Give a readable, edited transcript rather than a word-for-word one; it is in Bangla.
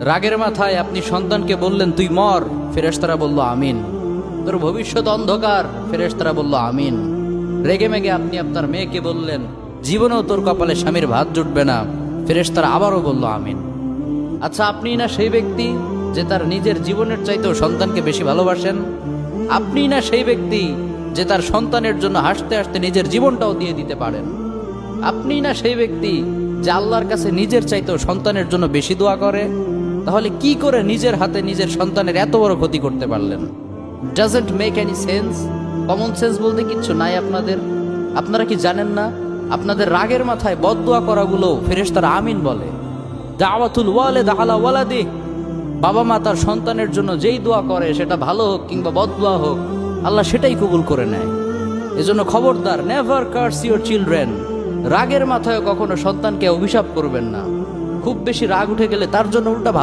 রাগের মাথায় আপনি সন্তানকে বললেন তুই মর, ফেরেশতারা বলল আমিন। তোর ভবিষ্যৎ অন্ধকার, ফেরেশতারা বলল আমিন। রেগে মেগে আপনি আপনার মেয়েকে বললেন জীবনেও তোর কপালে স্বামীর ভাত জুটবে না, ফেরেশতারা আবারও বলল আমিন। আচ্ছা, আপনি না সেই ব্যক্তি যে তার নিজের জীবনের চাইতেও সন্তানকে বেশি ভালোবাসেন? আপনি না সেই ব্যক্তি যে তার সন্তানের জন্য হাসতে হাসতে নিজের জীবনটাও দিয়ে দিতে পারেন? আপনি না সেই ব্যক্তি যে আল্লাহর কাছে নিজের চাইতেও সন্তানের জন্য বেশি দোয়া করে? তাহলে কি করে নিজের হাতে নিজের সন্তানের এত বড় ক্ষতি করতে পারলেন? Doesn't make any sense. Common sense বলতে কিচ্ছু নাই আপনাদের? আপনারা কি জানেন না আপনাদের রাগের মাথায় বদদোয়া করাগুলো ফেরেশতারা আমিন বলে? দাওয়াতুল ওয়ালিদ আলা ওয়ালাদি, বাবা মা তার সন্তানের জন্য যেই দোয়া করে সেটা ভালো হোক কিংবা বদদোয়া হোক, আল্লাহ সেটাই কবুল করে নেয়। এজন্য খবরদার, নেভার কার্স ইউর চিলড্রেন। রাগের মাথায় কখনো সন্তানকে অভিশাপ করবেন না। খুব বেশি রাগ উঠে গেলে তার জন্য উল্টা